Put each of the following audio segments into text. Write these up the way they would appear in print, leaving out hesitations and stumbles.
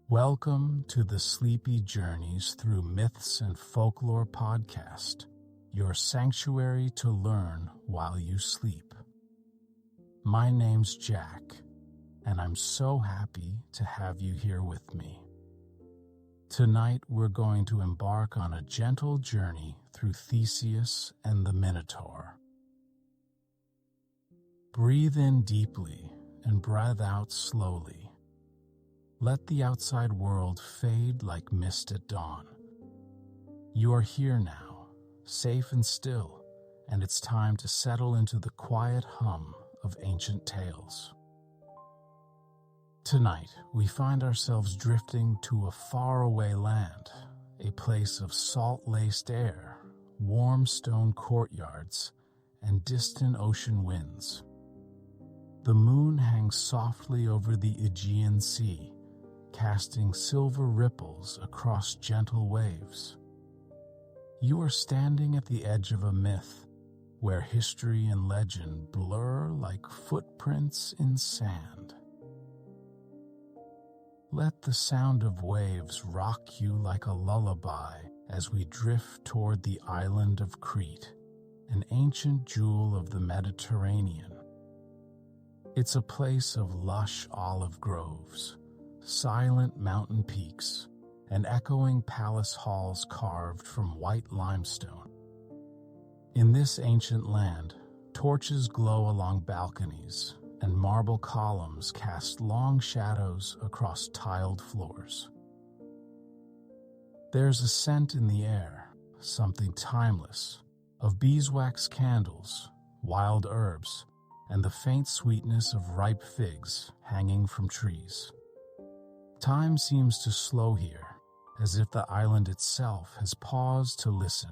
Welcome to the Sleepy Journeys Through Myths and Folklore podcast, your sanctuary to learn while you sleep. My name's Jack, and I'm so happy to have you here with me. Tonight we're going to embark on a gentle journey through Theseus and the Minotaur. Breathe in deeply and breathe out slowly. Let the outside world fade like mist at dawn. You are here now, safe and still, and it's time to settle into the quiet hum of ancient tales. Tonight, we find ourselves drifting to a faraway land, a place of salt-laced air, warm stone courtyards, and distant ocean winds. The moon hangs softly over the Aegean Sea, casting silver ripples across gentle waves. You are standing at the edge of a myth, where history and legend blur like footprints in sand. Let the sound of waves rock you like a lullaby as we drift toward the island of Crete, an ancient jewel of the Mediterranean. It's a place of lush olive groves, silent mountain peaks, and echoing palace halls carved from white limestone. In this ancient land, torches glow along balconies, and marble columns cast long shadows across tiled floors. There's a scent in the air, something timeless, of beeswax candles, wild herbs, and the faint sweetness of ripe figs hanging from trees. Time seems to slow here, as if the island itself has paused to listen.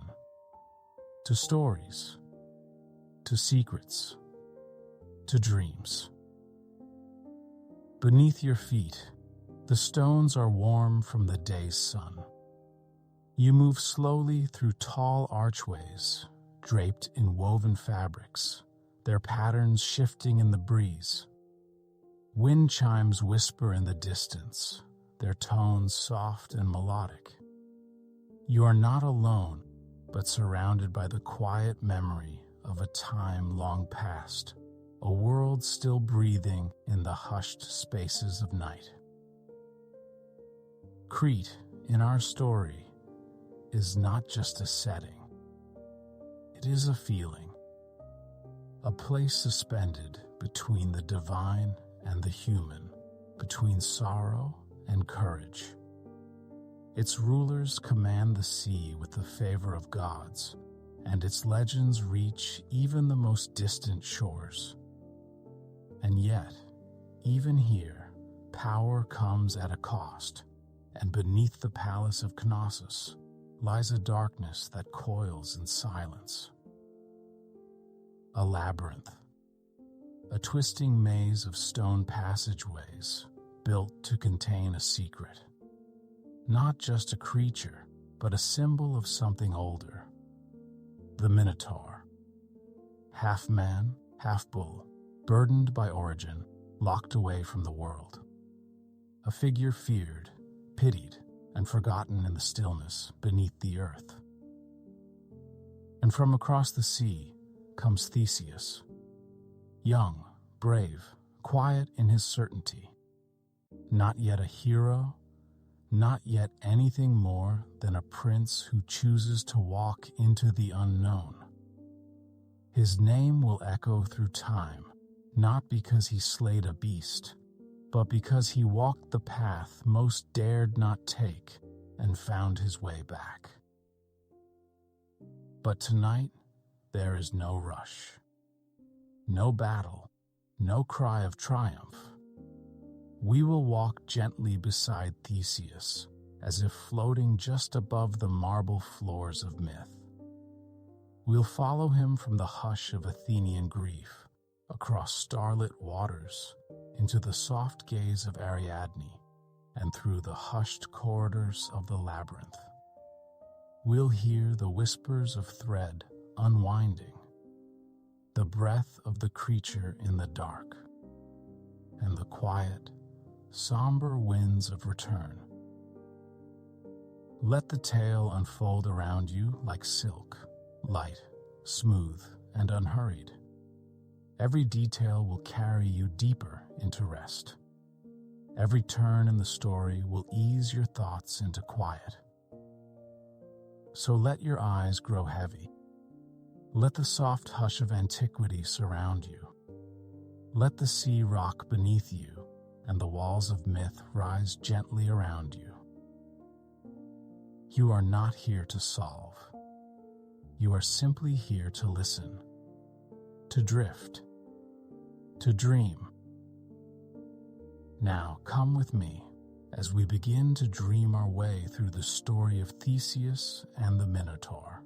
To stories, to secrets, to dreams. Beneath your feet, the stones are warm from the day's sun. You move slowly through tall archways, draped in woven fabrics, their patterns shifting in the breeze. Wind chimes whisper in the distance, their tones soft and melodic. You are not alone, but surrounded by the quiet memory of a time long past, a world still breathing in the hushed spaces of night. Crete, in our story, is not just a setting. It is a feeling, a place suspended between the divine and the human, between sorrow and courage. Its rulers command the sea with the favor of gods, and its legends reach even the most distant shores. And yet, even here, power comes at a cost, and beneath the palace of Knossos lies a darkness that coils in silence. A labyrinth, a twisting maze of stone passageways built to contain a secret. Not just a creature, but a symbol of something older. The Minotaur. Half man, half bull, burdened by origin, locked away from the world. A figure feared, pitied, and forgotten in the stillness beneath the earth. And from across the sea comes Theseus. Young, brave, quiet in his certainty. Not yet a hero, not yet anything more than a prince who chooses to walk into the unknown. His name will echo through time, not because he slayed a beast, but because he walked the path most dared not take and found his way back. But tonight, there is no rush, no battle, no cry of triumph. We will walk gently beside Theseus, as if floating just above the marble floors of myth. We'll follow him from the hush of Athenian grief, across starlit waters, into the soft gaze of Ariadne, and through the hushed corridors of the Labyrinth. We'll hear the whispers of thread unwinding, the breath of the creature in the dark, and the quiet, somber winds of return Let the tale unfold around you like silk, light, smooth, and unhurried. Every detail will carry you deeper into rest. Every turn in the story will ease your thoughts into quiet. So let your eyes grow heavy. Let the soft hush of antiquity surround you. Let the sea rock beneath you and the walls of myth rise gently around you. You are not here to solve. You are simply here to listen, to drift, to dream. Now come with me as we begin to dream our way through the story of Theseus and the Minotaur.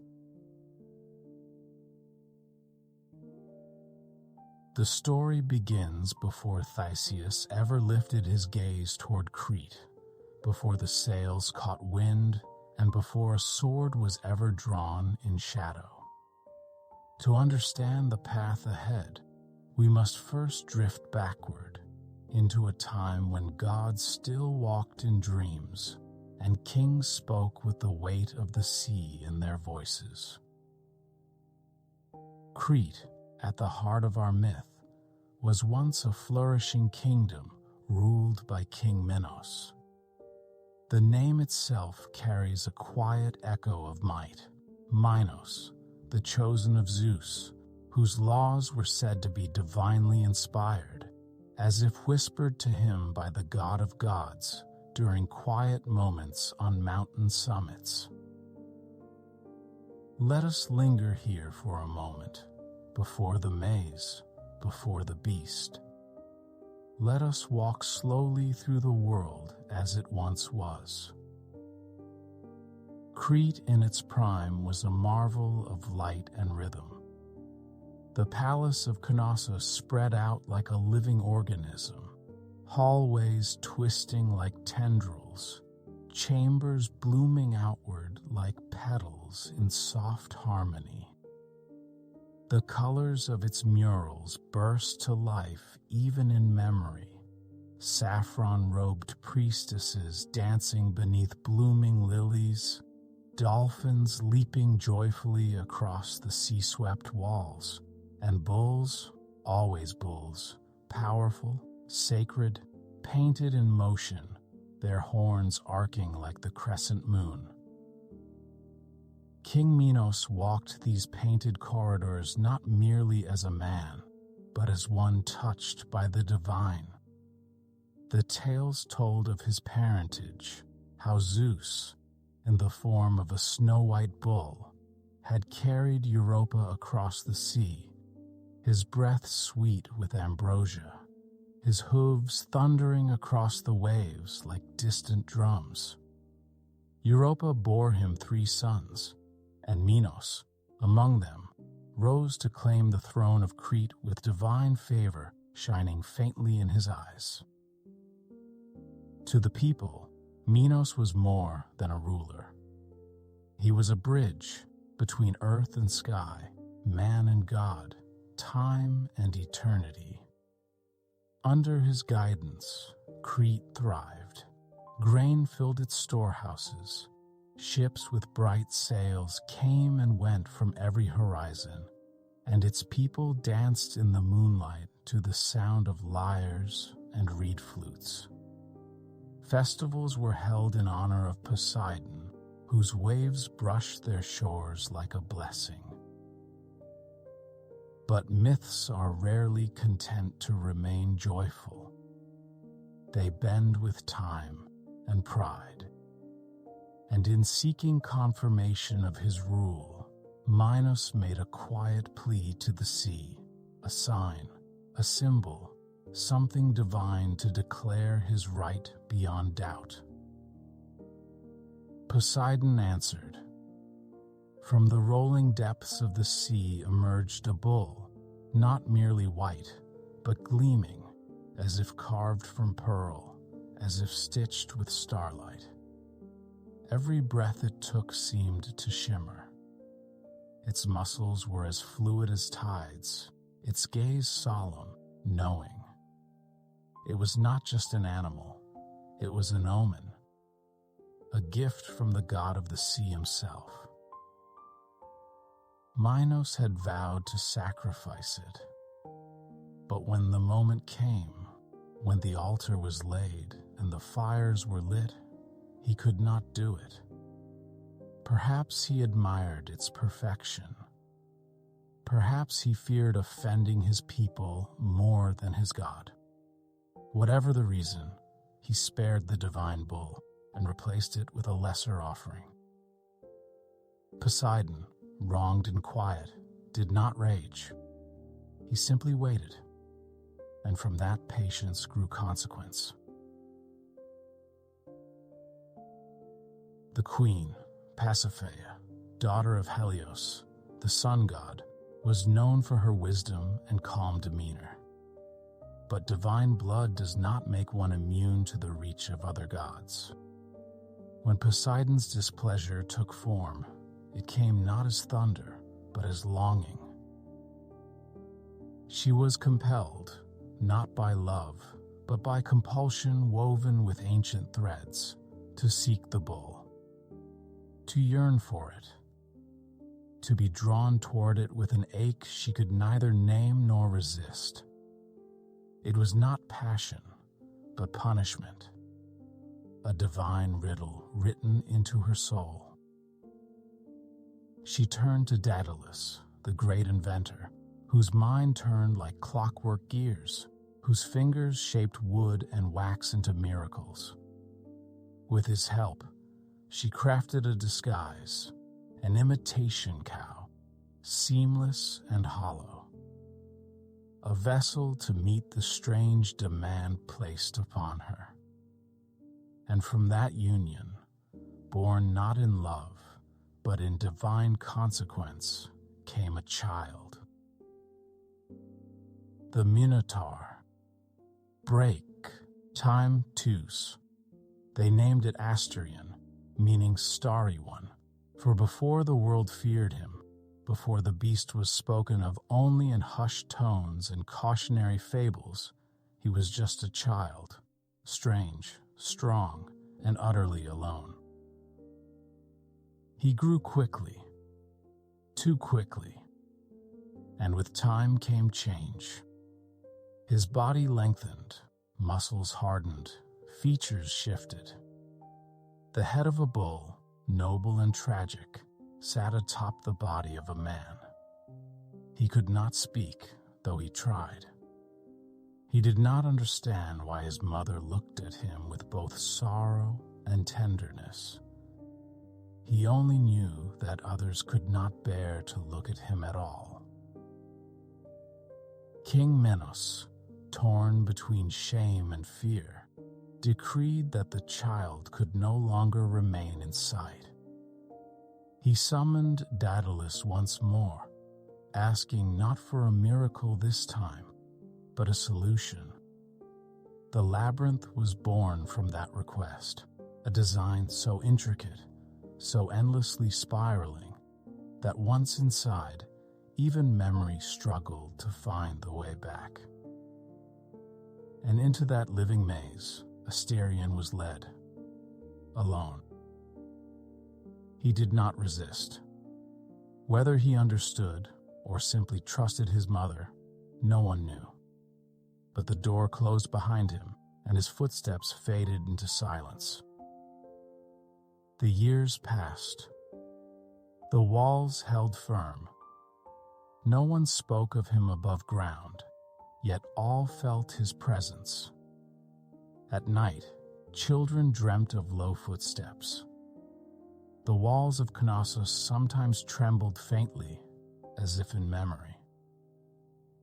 The story begins before Theseus ever lifted his gaze toward Crete, before the sails caught wind, and before a sword was ever drawn in shadow. To understand the path ahead, we must first drift backward into a time when gods still walked in dreams and kings spoke with the weight of the sea in their voices. Crete, at the heart of our myth, was once a flourishing kingdom ruled by King Minos. The name itself carries a quiet echo of might. Minos, the chosen of Zeus, whose laws were said to be divinely inspired, as if whispered to him by the god of gods during quiet moments on mountain summits. Let us linger here for a moment, before the maze, before the beast. Let us walk slowly through the world as it once was. Crete in its prime was a marvel of light and rhythm. The palace of Knossos spread out like a living organism, hallways twisting like tendrils, chambers blooming outward like petals in soft harmony. The colors of its murals burst to life even in memory. Saffron-robed priestesses dancing beneath blooming lilies, dolphins leaping joyfully across the sea-swept walls, and bulls, always bulls, powerful, sacred, painted in motion, their horns arcing like the crescent moon. King Minos walked these painted corridors not merely as a man, but as one touched by the divine. The tales told of his parentage, how Zeus, in the form of a snow-white bull, had carried Europa across the sea, his breath sweet with ambrosia, his hooves thundering across the waves like distant drums. Europa bore him 3 sons, and Minos, among them, rose to claim the throne of Crete with divine favor shining faintly in his eyes. To the people, Minos was more than a ruler. He was a bridge between earth and sky, man and God, time and eternity. Under his guidance, Crete thrived. Grain filled its storehouses. Ships with bright sails came and went from every horizon, and its people danced in the moonlight to the sound of lyres and reed flutes. Festivals were held in honor of Poseidon, whose waves brushed their shores like a blessing. But myths are rarely content to remain joyful. They bend with time and pride. And in seeking confirmation of his rule, Minos made a quiet plea to the sea, a sign, a symbol, something divine to declare his right beyond doubt. Poseidon answered. From the rolling depths of the sea emerged a bull, not merely white, but gleaming, as if carved from pearl, as if stitched with starlight. Every breath it took seemed to shimmer. Its muscles were as fluid as tides, its gaze solemn, knowing. It was not just an animal, it was an omen. a gift from the god of the sea himself. Minos had vowed to sacrifice it, but when the moment came, when the altar was laid and the fires were lit, he could not do it. Perhaps he admired its perfection. Perhaps he feared offending his people more than his god. Whatever the reason, he spared the divine bull and replaced it with a lesser offering. Poseidon, wronged and quiet, did not rage. He simply waited, and from that patience grew consequence. The queen, Pasiphae, daughter of Helios, the sun god, was known for her wisdom and calm demeanor. But divine blood does not make one immune to the reach of other gods. When Poseidon's displeasure took form, it came not as thunder, but as longing. She was compelled, not by love, but by compulsion woven with ancient threads, to seek the bull, to yearn for it, to be drawn toward it with an ache she could neither name nor resist. It was not passion, but punishment, a divine riddle written into her soul. She turned to Daedalus, the great inventor, whose mind turned like clockwork gears, whose fingers shaped wood and wax into miracles. With his help, she crafted a disguise, an imitation cow, seamless and hollow, a vessel to meet the strange demand placed upon her. And from that union, born not in love, but in divine consequence, came a child. The Minotaur. Break, time Teus. They named it Asterion, meaning starry one, for before the world feared him, before the beast was spoken of only in hushed tones and cautionary fables, he was just a child, strange, strong, and utterly alone. He grew quickly, too quickly, and with time came change. His body lengthened, muscles hardened, features shifted. The head of a bull, noble and tragic, sat atop the body of a man. He could not speak, though he tried. He did not understand why his mother looked at him with both sorrow and tenderness. He only knew that others could not bear to look at him at all. King Minos, torn between shame and fear, decreed that the child could no longer remain in sight. He summoned Daedalus once more, asking not for a miracle this time, but a solution. The labyrinth was born from that request, a design so intricate, so endlessly spiraling, that once inside, even memory struggled to find the way back. And into that living maze, Asterion was led, alone. He did not resist. Whether he understood or simply trusted his mother, no one knew. But the door closed behind him, and his footsteps faded into silence. The years passed. The walls held firm. No one spoke of him above ground, yet all felt his presence. At night, children dreamt of low footsteps. The walls of Knossos sometimes trembled faintly, as if in memory.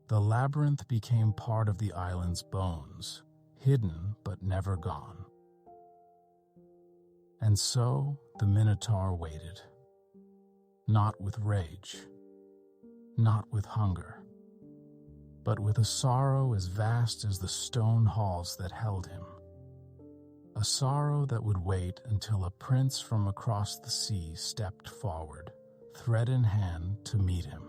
The labyrinth became part of the island's bones, hidden but never gone. And so the Minotaur waited, not with rage, not with hunger, but with a sorrow as vast as the stone halls that held him. A sorrow that would wait until a prince from across the sea stepped forward, thread in hand, to meet him.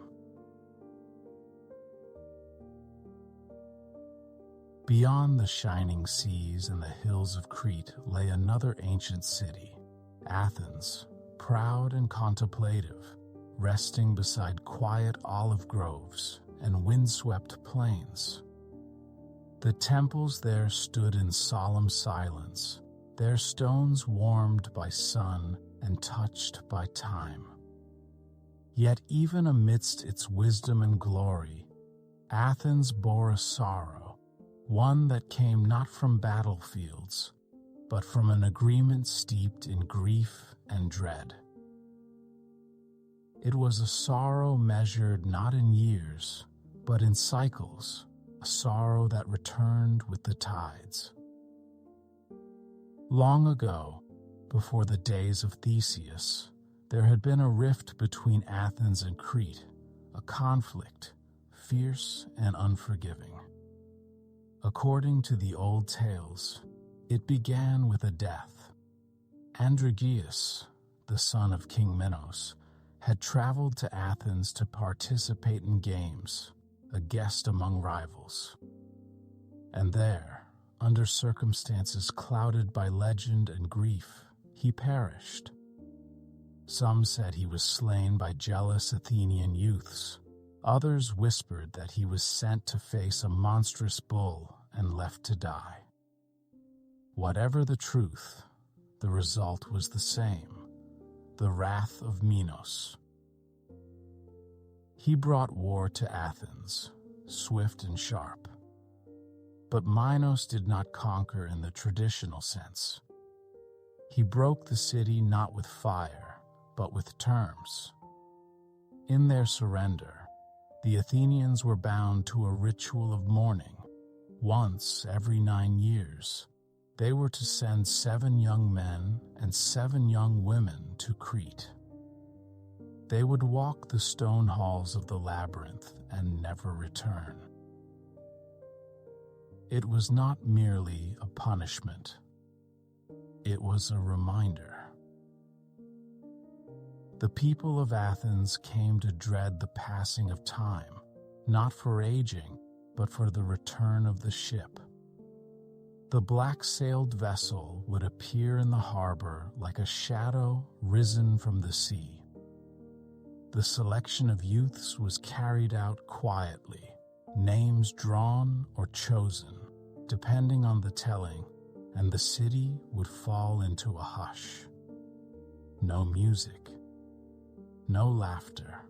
Beyond the shining seas and the hills of Crete lay another ancient city, Athens, proud and contemplative, resting beside quiet olive groves and windswept plains. The temples there stood in solemn silence, their stones warmed by sun and touched by time. Yet even amidst its wisdom and glory, Athens bore a sorrow, one that came not from battlefields, but from an agreement steeped in grief and dread. It was a sorrow measured not in years, but in cycles, a sorrow that returned with the tides. Long ago, before the days of Theseus, there had been a rift between Athens and Crete, a conflict, fierce and unforgiving. According to the old tales, it began with a death. Androgeus, the son of King Minos, had traveled to Athens to participate in games, a guest among rivals. And there, under circumstances clouded by legend and grief, he perished. Some said he was slain by jealous Athenian youths. Others whispered that he was sent to face a monstrous bull and left to die. Whatever the truth, the result was the same: the wrath of Minos. He brought war to Athens, swift and sharp. But Minos did not conquer in the traditional sense. He broke the city not with fire, but with terms. In their surrender, the Athenians were bound to a ritual of mourning. Once every 9 years, they were to send 7 young men and 7 young women to Crete. They would walk the stone halls of the Labyrinth and never return. It was not merely a punishment. It was a reminder. The people of Athens came to dread the passing of time, not for aging, but for the return of the ship. The black-sailed vessel would appear in the harbor like a shadow risen from the sea. The selection of youths was carried out quietly, names drawn or chosen, depending on the telling, and the city would fall into a hush. No music, no laughter,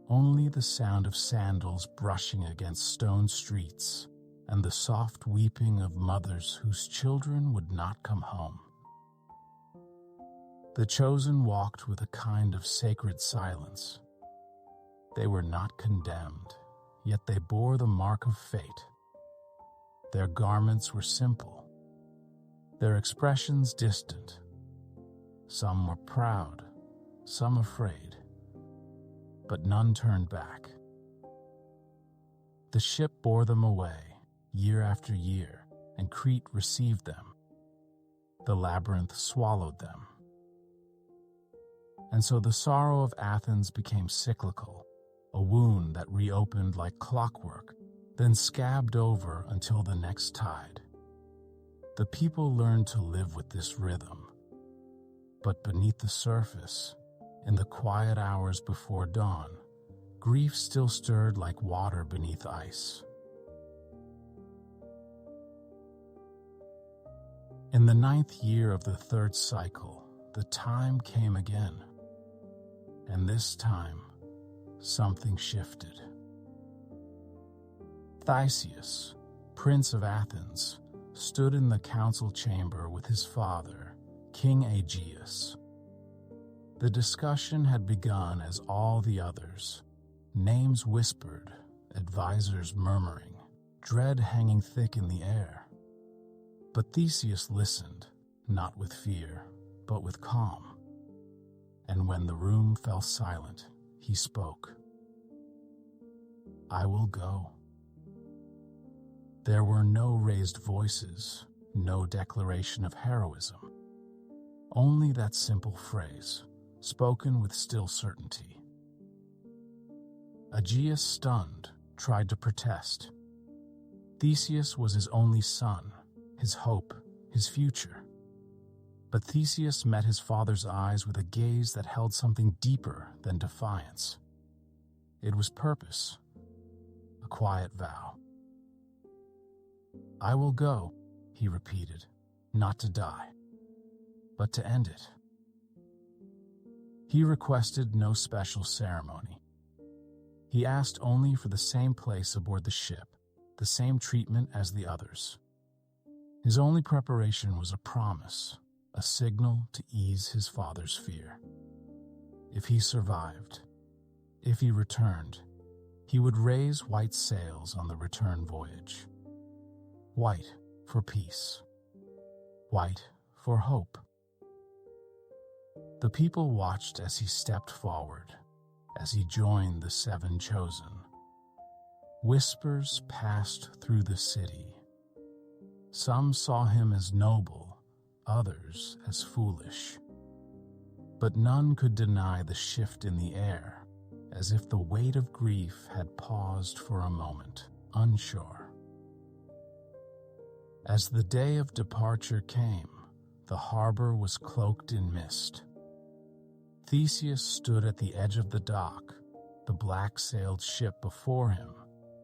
only the sound of sandals brushing against stone streets and the soft weeping of mothers whose children would not come home. The chosen walked with a kind of sacred silence. They were not condemned, yet they bore the mark of fate. Their garments were simple, their expressions distant. Some were proud, some afraid, but none turned back. The ship bore them away, year after year, and Crete received them. The labyrinth swallowed them. And so the sorrow of Athens became cyclical, a wound that reopened like clockwork, then scabbed over until the next tide. The people learned to live with this rhythm. But beneath the surface, in the quiet hours before dawn, grief still stirred like water beneath ice. In the 9th year of the 3rd cycle, the time came again. And this time, something shifted. Theseus, prince of Athens, stood in the council chamber with his father, King Aegeus. The discussion had begun as all the others, names whispered, advisors murmuring, dread hanging thick in the air. But Theseus listened, not with fear, but with calm. And when the room fell silent, he spoke. "I will go." There were no raised voices, no declaration of heroism. Only that simple phrase, spoken with still certainty. Aegeus, stunned, tried to protest. Theseus was his only son, his hope, his future. But Theseus met his father's eyes with a gaze that held something deeper than defiance. It was purpose, a quiet vow. "I will go," he repeated, "not to die, but to end it." He requested no special ceremony. He asked only for the same place aboard the ship, the same treatment as the others. His only preparation was a promise, a signal to ease his father's fear. If he survived, if he returned, he would raise white sails on the return voyage. White for peace. White for hope. The people watched as he stepped forward, as he joined the 7 chosen. Whispers passed through the city. Some saw him as noble, others as foolish. But none could deny the shift in the air, as if the weight of grief had paused for a moment, unsure. As the day of departure came, the harbor was cloaked in mist. Theseus stood at the edge of the dock, the black-sailed ship before him,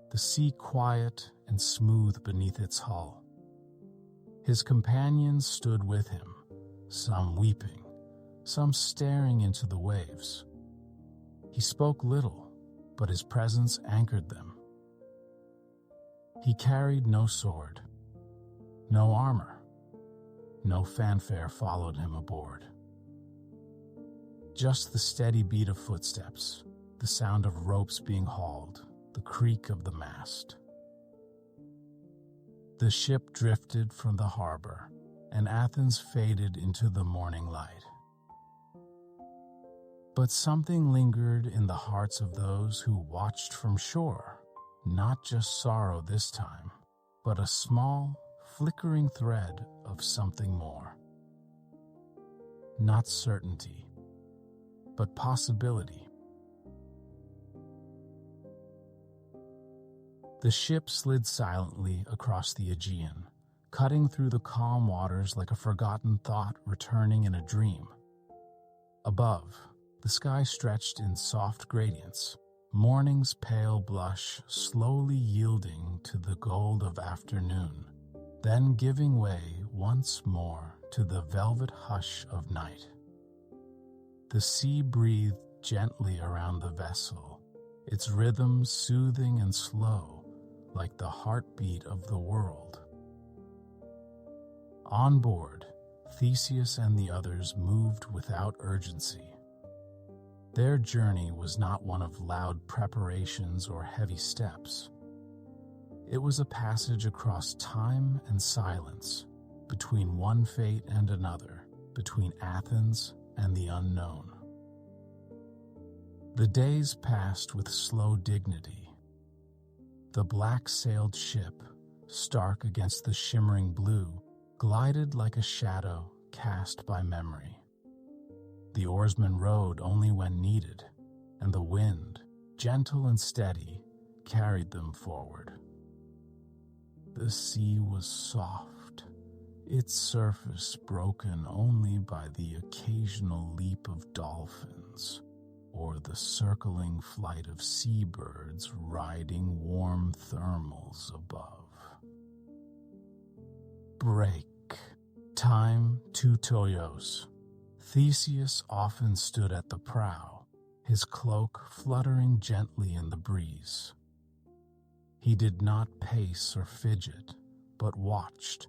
the sea quiet and smooth beneath its hull. His companions stood with him, some weeping, some staring into the waves. He spoke little, but his presence anchored them. He carried no sword, no armor, no fanfare followed him aboard. Just the steady beat of footsteps, the sound of ropes being hauled, the creak of the mast. The ship drifted from the harbor, and Athens faded into the morning light. But something lingered in the hearts of those who watched from shore, not just sorrow this time, but a small, flickering thread of something more. Not certainty, but possibility. The ship slid silently across the Aegean, cutting through the calm waters like a forgotten thought returning in a dream. Above, the sky stretched in soft gradients, morning's pale blush slowly yielding to the gold of afternoon, then giving way once more to the velvet hush of night. The sea breathed gently around the vessel, its rhythm soothing and slow, like the heartbeat of the world. On board, Theseus and the others moved without urgency. Their journey was not one of loud preparations or heavy steps. It was a passage across time and silence, between one fate and another, between Athens and the unknown. The days passed with slow dignity. The black-sailed ship, stark against the shimmering blue, glided like a shadow cast by memory. The oarsmen rowed only when needed, and the wind, gentle and steady, carried them forward. The sea was soft, its surface broken only by the occasional leap of dolphins or the circling flight of seabirds riding warm thermals above. Break. Time 2 toyos. Theseus often stood at the prow, his cloak fluttering gently in the breeze. He did not pace or fidget, but watched,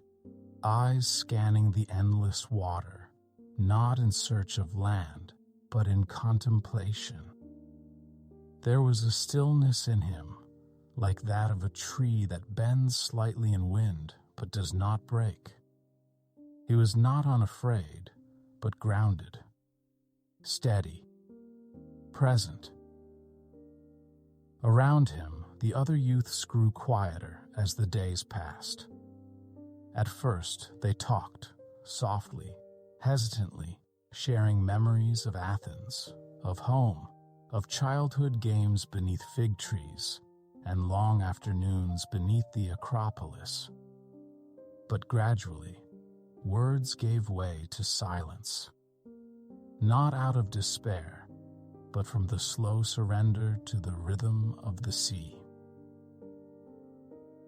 eyes scanning the endless water, not in search of land, but in contemplation. There was a stillness in him, like that of a tree that bends slightly in wind, but does not break. He was not unafraid, but grounded, steady, present. Around him, the other youths grew quieter as the days passed. At first, they talked, softly, hesitantly, sharing memories of Athens, of home, of childhood games beneath fig trees, and long afternoons beneath the Acropolis. But gradually, words gave way to silence, not out of despair, but from the slow surrender to the rhythm of the sea.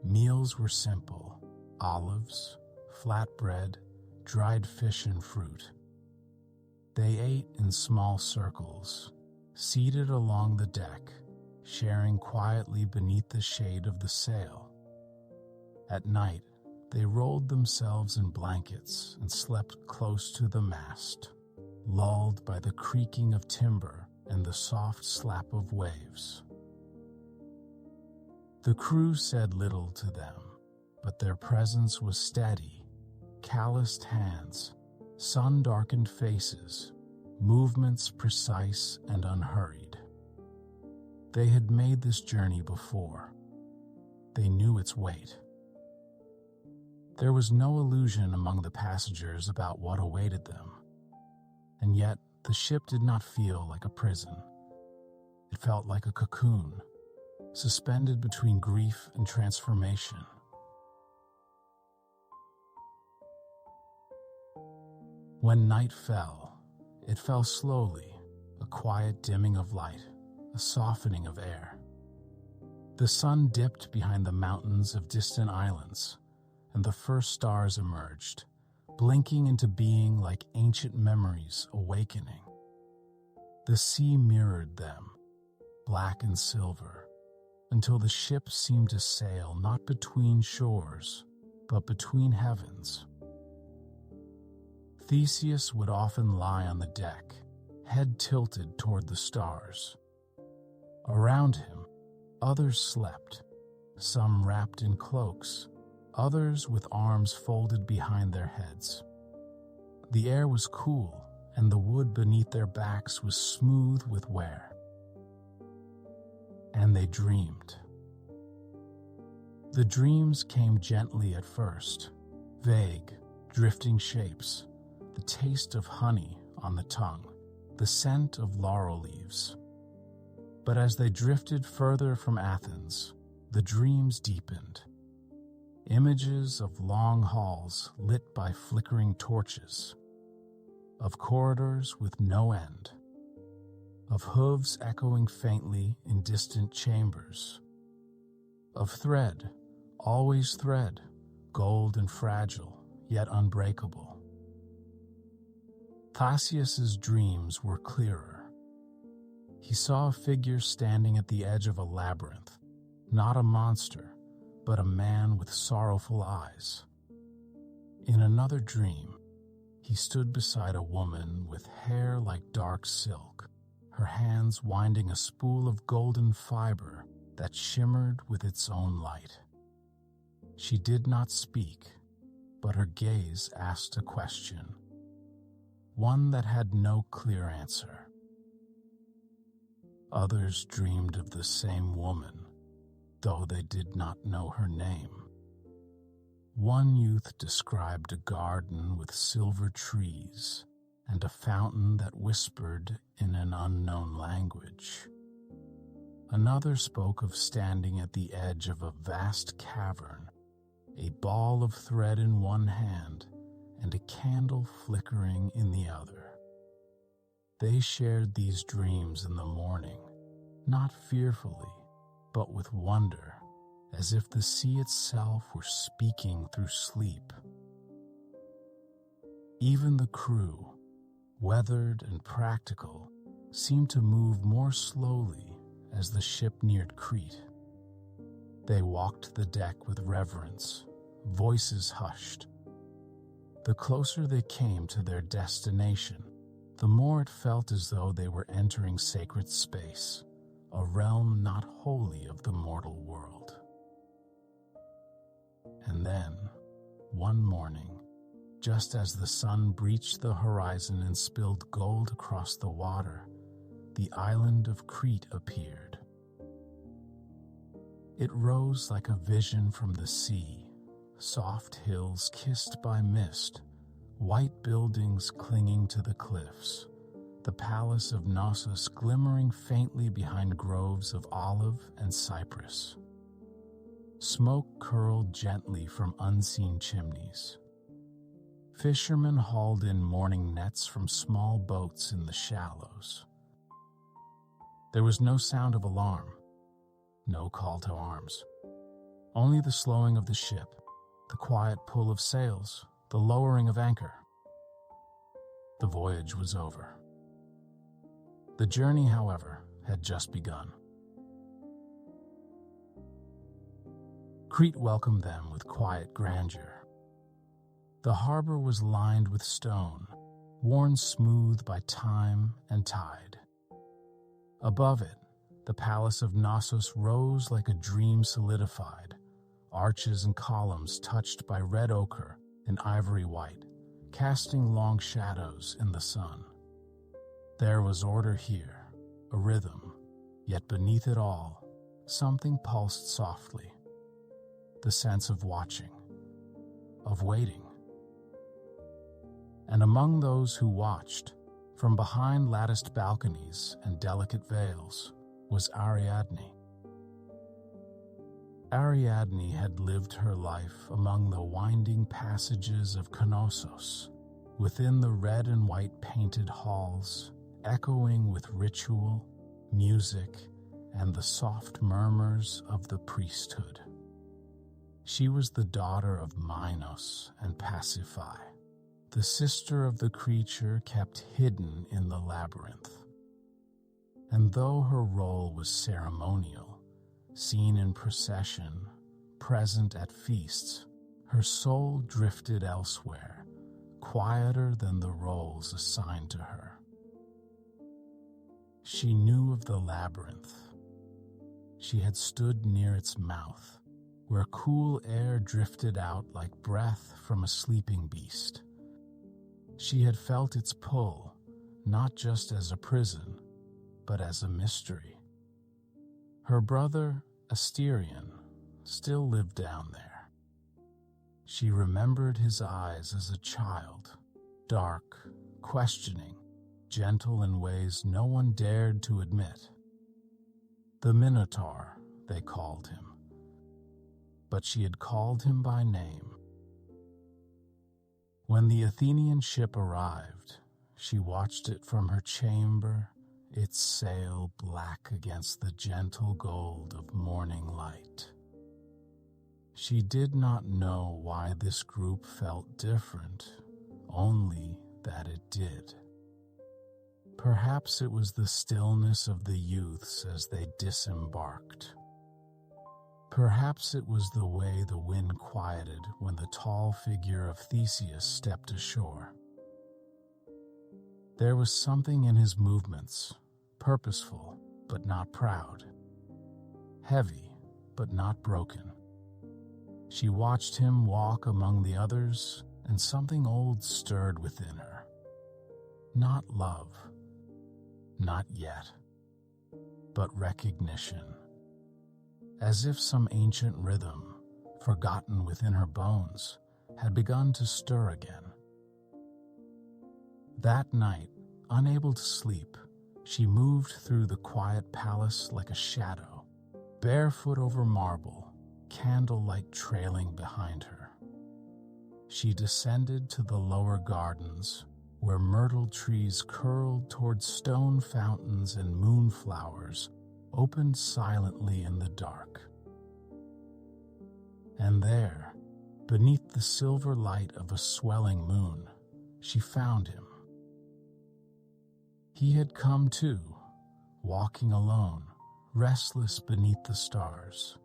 Meals were simple: olives, flatbread, dried fish and fruit. They ate in small circles, seated along the deck, sharing quietly beneath the shade of the sail. At night, they rolled themselves in blankets and slept close to the mast, lulled by the creaking of timber and the soft slap of waves. The crew said little to them, but their presence was steady: calloused hands, sun-darkened faces, movements precise and unhurried. They had made this journey before. They knew its weight. There was no illusion among the passengers about what awaited them, and yet the ship did not feel like a prison. It felt like a cocoon, suspended between grief and transformation. When night fell, it fell slowly, a quiet dimming of light, a softening of air. The sun dipped behind the mountains of distant islands, and the first stars emerged, blinking into being like ancient memories awakening. The sea mirrored them, black and silver, until the ship seemed to sail not between shores, but between heavens. Theseus would often lie on the deck, head tilted toward the stars. Around him, others slept, some wrapped in cloaks, others with arms folded behind their heads. The air was cool, and the wood beneath their backs was smooth with wear. And they dreamed. The dreams came gently at first, vague, drifting shapes, the taste of honey on the tongue, the scent of laurel leaves. But as they drifted further from Athens, the dreams deepened. Images of long halls lit by flickering torches, of corridors with no end, of hooves echoing faintly in distant chambers, of thread, always thread, gold and fragile, yet unbreakable. Theseus's dreams were clearer. He saw a figure standing at the edge of a labyrinth, not a monster, but a man with sorrowful eyes. In another dream, he stood beside a woman with hair like dark silk, her hands winding a spool of golden fiber that shimmered with its own light. She did not speak, but her gaze asked a question, one that had no clear answer. Others dreamed of the same woman, though they did not know her name. One youth described a garden with silver trees and a fountain that whispered in an unknown language. Another spoke of standing at the edge of a vast cavern, a ball of thread in one hand and a candle flickering in the other. They shared these dreams in the morning, not fearfully, but with wonder, as if the sea itself were speaking through sleep. Even the crew, weathered and practical, seemed to move more slowly as the ship neared Crete. They walked the deck with reverence, voices hushed. The closer they came to their destination, the more it felt as though they were entering sacred space, a realm not wholly of the mortal world. And then, one morning, just as the sun breached the horizon and spilled gold across the water, the island of Crete appeared. It rose like a vision from the sea, soft hills kissed by mist, white buildings clinging to the cliffs, the palace of Knossos glimmering faintly behind groves of olive and cypress. Smoke curled gently from unseen chimneys. Fishermen hauled in morning nets from small boats in the shallows. There was no sound of alarm, no call to arms. Only the slowing of the ship, the quiet pull of sails, the lowering of anchor. The voyage was over. The journey, however, had just begun. Crete welcomed them with quiet grandeur. The harbor was lined with stone, worn smooth by time and tide. Above it, the palace of Knossos rose like a dream solidified, arches and columns touched by red ochre and ivory white, casting long shadows in the sun. There was order here, a rhythm, yet beneath it all, something pulsed softly. The sense of watching, of waiting. And among those who watched, from behind latticed balconies and delicate veils, was Ariadne. Ariadne had lived her life among the winding passages of Knossos, within the red and white painted halls, echoing with ritual, music, and the soft murmurs of the priesthood. She was the daughter of Minos and Pasiphae, the sister of the creature kept hidden in the labyrinth. And though her role was ceremonial, seen in procession, present at feasts, her soul drifted elsewhere, quieter than the roles assigned to her. She knew of the labyrinth. She had stood near its mouth, where cool air drifted out like breath from a sleeping beast. She had felt its pull, not just as a prison, but as a mystery. Her brother, Asterion, still lived down there. She remembered his eyes as a child, dark, questioning, gentle in ways no one dared to admit. The Minotaur, they called him. But she had called him by name. When the Athenian ship arrived, she watched it from her chamber, its sail black against the gentle gold of morning light. She did not know why this group felt different, only that it did. Perhaps it was the stillness of the youths as they disembarked. Perhaps it was the way the wind quieted when the tall figure of Theseus stepped ashore. There was something in his movements, purposeful but not proud, heavy but not broken. She watched him walk among the others, and something old stirred within her. Not love, not yet, but recognition. As if some ancient rhythm, forgotten within her bones, had begun to stir again. That night, unable to sleep, she moved through the quiet palace like a shadow, barefoot over marble, candlelight trailing behind her. She descended to the lower gardens, where myrtle trees curled toward stone fountains and moonflowers opened silently in the dark. And there, beneath the silver light of a swelling moon, she found him. He had come too, walking alone, restless beneath the stars.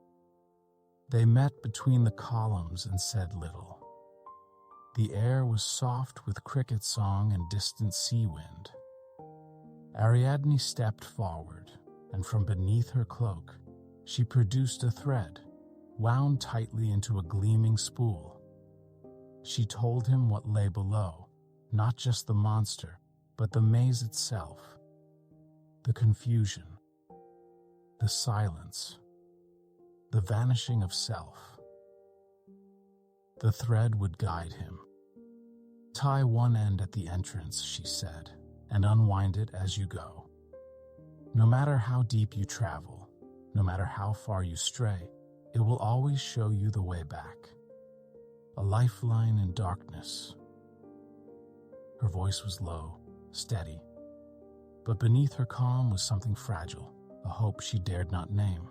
They met between the columns and said little. The air was soft with cricket song and distant sea wind. Ariadne stepped forward, and from beneath her cloak, she produced a thread, wound tightly into a gleaming spool. She told him what lay below, not just the monster, but the maze itself, the confusion, the silence, the vanishing of self. The thread would guide him. Tie one end at the entrance, she said, and unwind it as you go. No matter how deep you travel, no matter how far you stray, it will always show you the way back. A lifeline in darkness, Her voice was low, steady, but beneath her calm was something fragile, a hope she dared not name.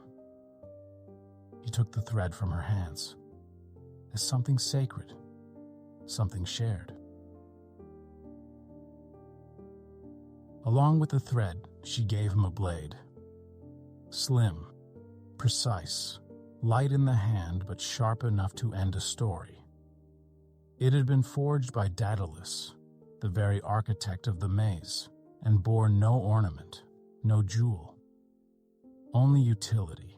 He took the thread from her hands, as something sacred, something shared. Along with the thread, she gave him a blade. Slim, precise, light in the hand but sharp enough to end a story. It had been forged by Daedalus, the very architect of the maze, and bore no ornament, no jewel, only utility.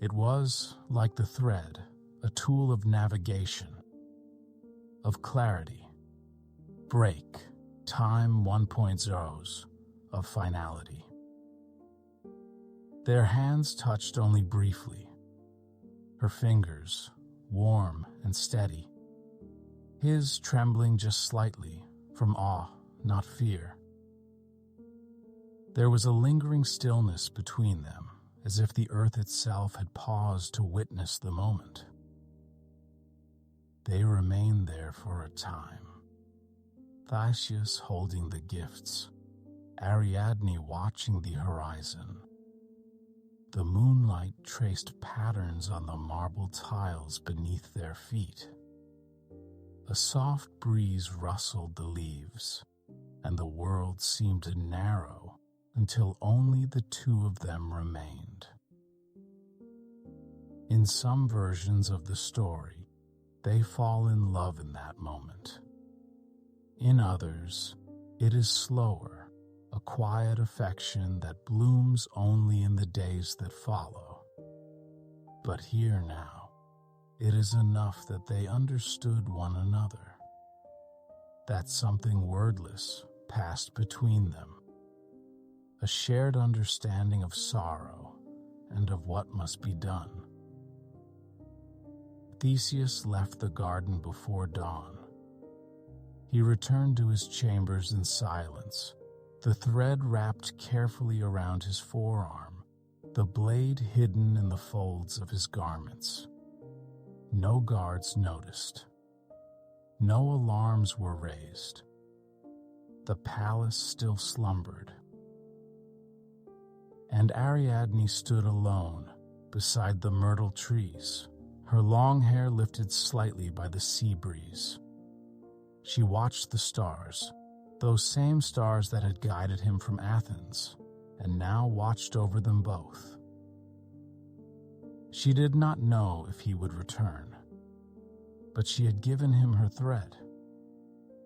It was, like the thread, a tool of navigation, of clarity, break, time 1.0s, of finality. Their hands touched only briefly, her fingers, warm and steady, his trembling just slightly, from awe, not fear. There was a lingering stillness between them, as if the earth itself had paused to witness the moment. They remained there for a time, Theseus holding the gifts, Ariadne watching the horizon. The moonlight traced patterns on the marble tiles beneath their feet. A soft breeze rustled the leaves, and the world seemed to narrow until only the two of them remained. In some versions of the story, they fall in love in that moment. In others, it is slower, a quiet affection that blooms only in the days that follow. But here now, it is enough that they understood one another, that something wordless passed between them, a shared understanding of sorrow and of what must be done. Theseus left the garden before dawn. He returned to his chambers in silence, the thread wrapped carefully around his forearm, the blade hidden in the folds of his garments. No guards noticed. No alarms were raised. The palace still slumbered. And Ariadne stood alone beside the myrtle trees, her long hair lifted slightly by the sea breeze. She watched the stars, those same stars that had guided him from Athens, and now watched over them both. She did not know if he would return, but she had given him her thread,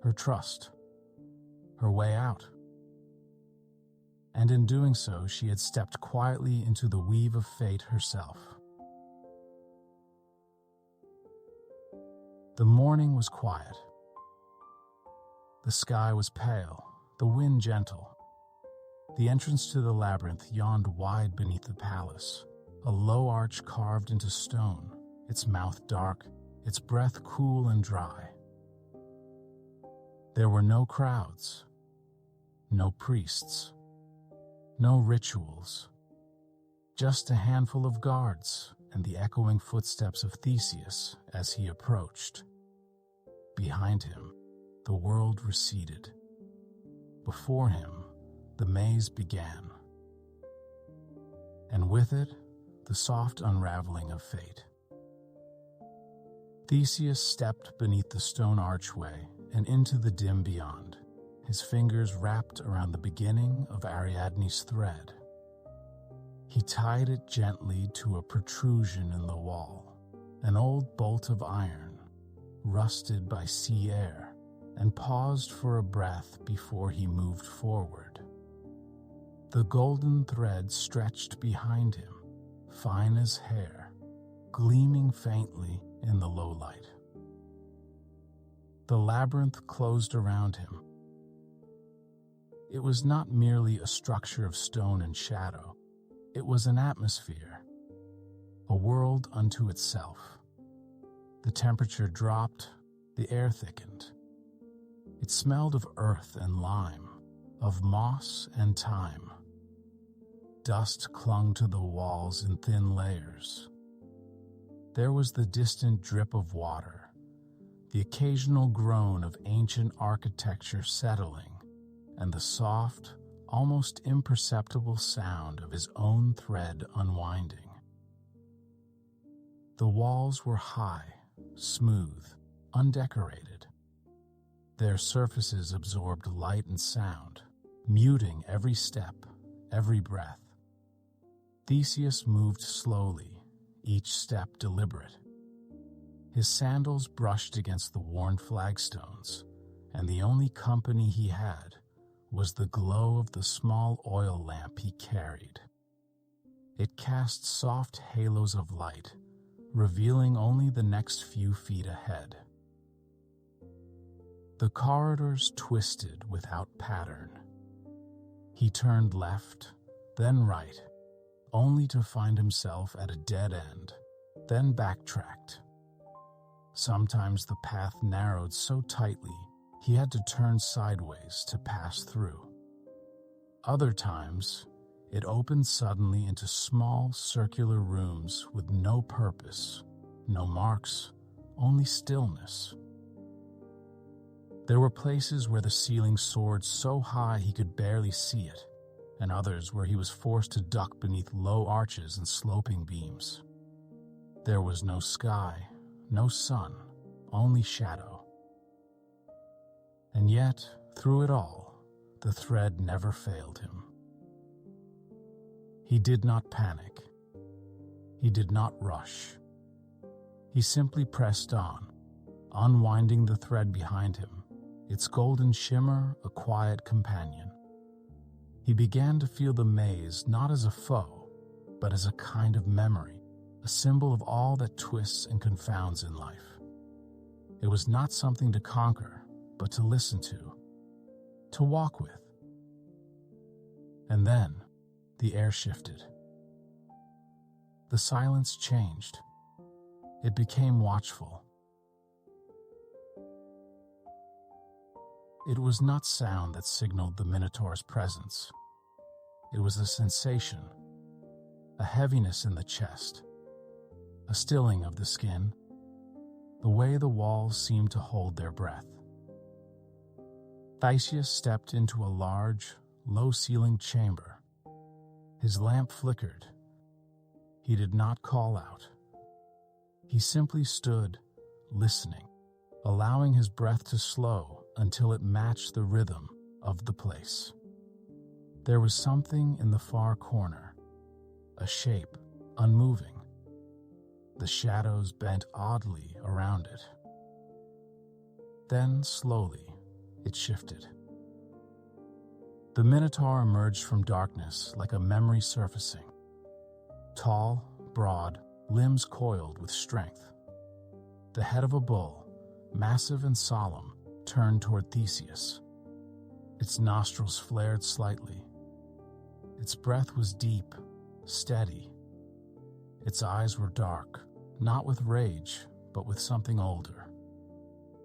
her trust, her way out. And in doing so, she had stepped quietly into the weave of fate herself. The morning was quiet. The sky was pale, the wind gentle. The entrance to the labyrinth yawned wide beneath the palace, a low arch carved into stone, its mouth dark, its breath cool and dry. There were no crowds, no priests, no rituals, just a handful of guards and the echoing footsteps of Theseus as he approached. Behind him, the world receded. Before him, the maze began. And with it, the soft unraveling of fate. Theseus stepped beneath the stone archway and into the dim beyond, his fingers wrapped around the beginning of Ariadne's thread. He tied it gently to a protrusion in the wall, an old bolt of iron, rusted by sea air, and paused for a breath before he moved forward. The golden thread stretched behind him, fine as hair, gleaming faintly in the low light. The labyrinth closed around him. It was not merely a structure of stone and shadow. It was an atmosphere, a world unto itself. The temperature dropped, the air thickened. It smelled of earth and lime, of moss and thyme. Dust clung to the walls in thin layers. There was the distant drip of water, the occasional groan of ancient architecture settling, and the soft, almost imperceptible sound of his own thread unwinding. The walls were high, smooth, undecorated. Their surfaces absorbed light and sound, muting every step, every breath. Theseus moved slowly, each step deliberate. His sandals brushed against the worn flagstones, and the only company he had was the glow of the small oil lamp he carried. It cast soft halos of light, revealing only the next few feet ahead. The corridors twisted without pattern. He turned left, then right, only to find himself at a dead end, then backtracked. Sometimes the path narrowed so tightly he had to turn sideways to pass through. Other times, it opened suddenly into small circular rooms with no purpose, no marks, only stillness. There were places where the ceiling soared so high he could barely see it, and others where he was forced to duck beneath low arches and sloping beams. There was no sky, no sun, only shadow. And yet, through it all, the thread never failed him. He did not panic. He did not rush. He simply pressed on, unwinding the thread behind him, its golden shimmer a quiet companion. He began to feel the maze not as a foe, but as a kind of memory, a symbol of all that twists and confounds in life. It was not something to conquer, but to listen to walk with. And then, the air shifted. The silence changed. It became watchful. It was not sound that signaled the Minotaur's presence. It was a sensation, a heaviness in the chest, a stilling of the skin, the way the walls seemed to hold their breath. Theseus stepped into a large, low-ceilinged chamber. His lamp flickered. He did not call out. He simply stood, listening, allowing his breath to slow until it matched the rhythm of the place. There was something in the far corner, a shape, unmoving. The shadows bent oddly around it. Then, slowly, it shifted. The Minotaur emerged from darkness like a memory surfacing. Tall, broad, limbs coiled with strength. The head of a bull, massive and solemn, turned toward Theseus. Its nostrils flared slightly. Its breath was deep, steady. Its eyes were dark, not with rage, but with something older.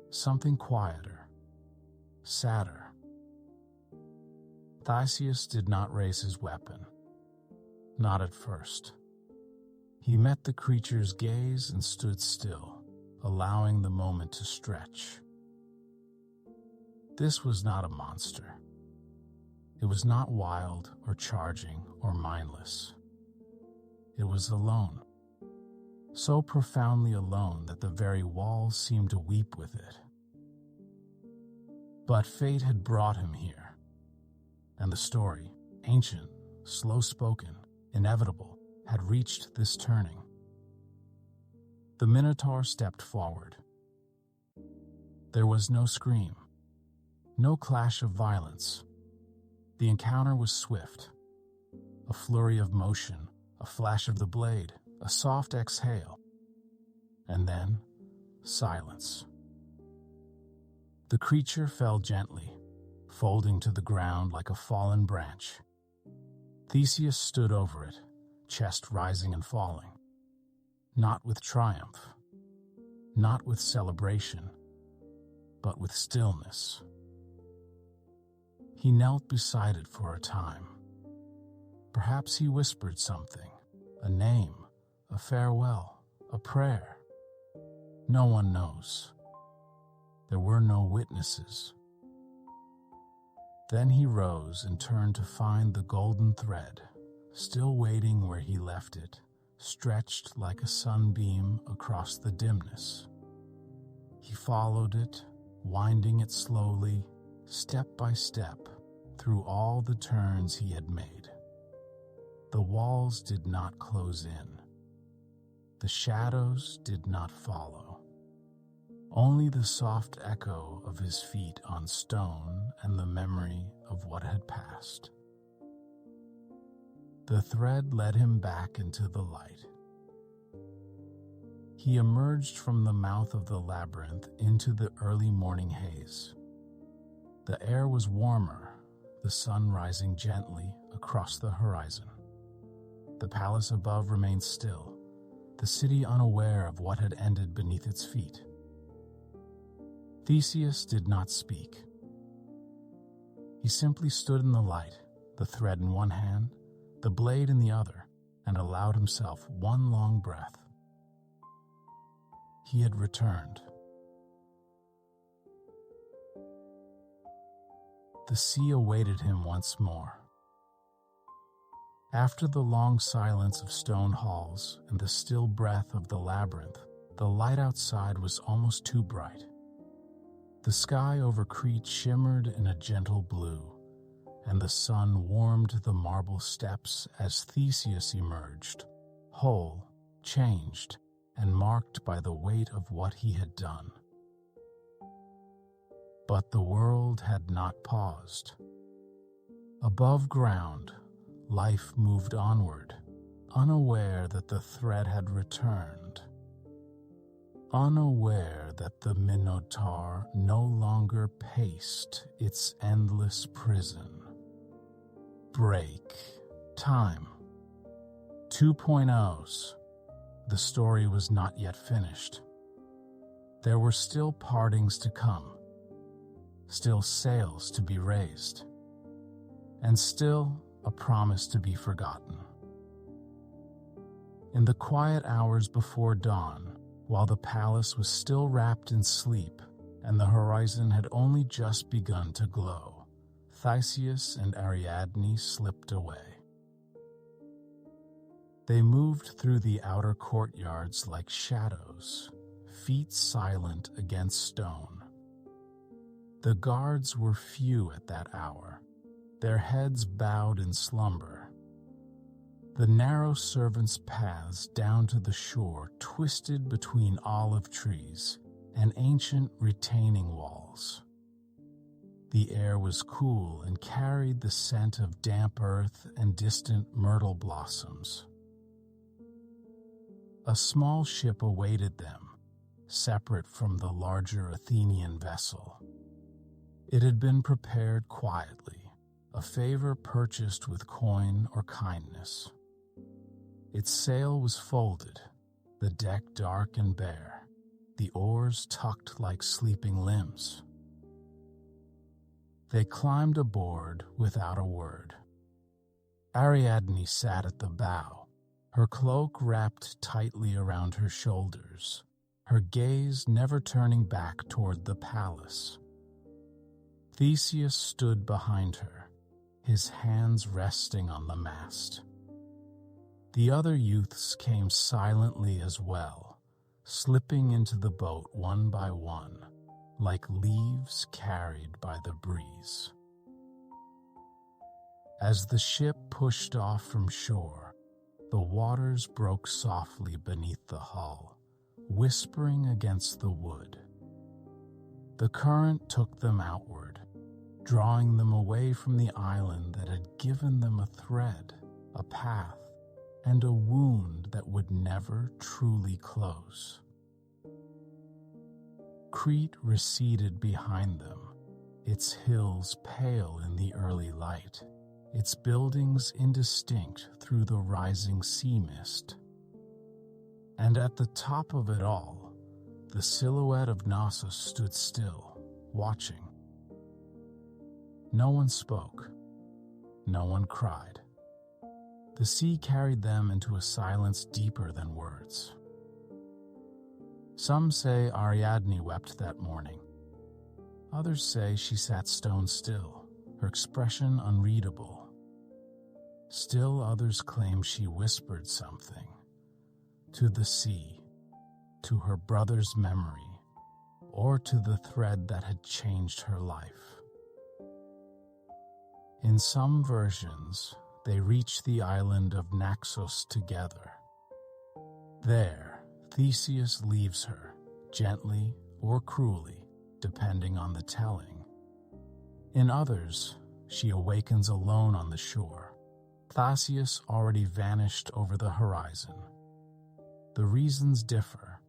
Something quieter, sadder. Theseus did not raise his weapon. Not at first. He met the creature's gaze and stood still, allowing the moment to stretch. This was not a monster. It was not wild or charging or mindless. It was alone. So profoundly alone that the very walls seemed to weep with it. But fate had brought him here, and the story, ancient, slow-spoken, inevitable, had reached this turning. The Minotaur stepped forward. There was no scream, no clash of violence. The encounter was swift. A flurry of motion, a flash of the blade, a soft exhale, and then silence. The creature fell gently, folding to the ground like a fallen branch. Theseus stood over it, chest rising and falling, not with triumph, not with celebration, but with stillness. He knelt beside it for a time. Perhaps he whispered something, a name, a farewell, a prayer. No one knows. There were no witnesses. Then he rose and turned to find the golden thread, still waiting where he left it, stretched like a sunbeam across the dimness. He followed it, winding it slowly, step by step, through all the turns he had made. The walls did not close in. The shadows did not follow. Only the soft echo of his feet on stone and the memory of what had passed. The thread led him back into the light. He emerged from the mouth of the labyrinth into the early morning haze. The air was warmer, the sun rising gently across the horizon. The palace above remained still, the city unaware of what had ended beneath its feet. Theseus did not speak. He simply stood in the light, the thread in one hand, the blade in the other, and allowed himself one long breath. He had returned. The sea awaited him once more. After the long silence of stone halls and the still breath of the labyrinth, the light outside was almost too bright. The sky over Crete shimmered in a gentle blue, and the sun warmed the marble steps as Theseus emerged, whole, changed, and marked by the weight of what he had done. But the world had not paused. Above ground, life moved onward, unaware that the thread had returned, unaware that the Minotaur no longer paced its endless prison. Break. Time. 2.0s. The story was not yet finished. There were still partings to come, still sails to be raised, and still a promise to be forgotten. In the quiet hours before dawn, while the palace was still wrapped in sleep and the horizon had only just begun to glow, Theseus and Ariadne slipped away. They moved through the outer courtyards like shadows, feet silent against stone. The guards were few at that hour, their heads bowed in slumber. The narrow servants' paths down to the shore twisted between olive trees and ancient retaining walls. The air was cool and carried the scent of damp earth and distant myrtle blossoms. A small ship awaited them, separate from the larger Athenian vessel. It had been prepared quietly, a favor purchased with coin or kindness. Its sail was folded, the deck dark and bare, the oars tucked like sleeping limbs. They climbed aboard without a word. Ariadne sat at the bow, her cloak wrapped tightly around her shoulders, her gaze never turning back toward the palace. Theseus stood behind her, his hands resting on the mast. The other youths came silently as well, slipping into the boat one by one, like leaves carried by the breeze. As the ship pushed off from shore, the waters broke softly beneath the hull, whispering against the wood. The current took them outward, drawing them away from the island that had given them a thread, a path, and a wound that would never truly close. Crete receded behind them, its hills pale in the early light, its buildings indistinct through the rising sea mist. And at the top of it all, the silhouette of Knossos stood still, watching. No one spoke. No one cried. The sea carried them into a silence deeper than words. Some say Ariadne wept that morning, Others say she sat stone still, her expression unreadable. Still others claim she whispered something to the sea, to her brother's memory, or to the thread that had changed her life. In some versions, they reach the island of Naxos together. There, Theseus leaves her, gently or cruelly, depending on the telling. In others, she awakens alone on the shore, Theseus already vanished over the horizon. The reasons differ: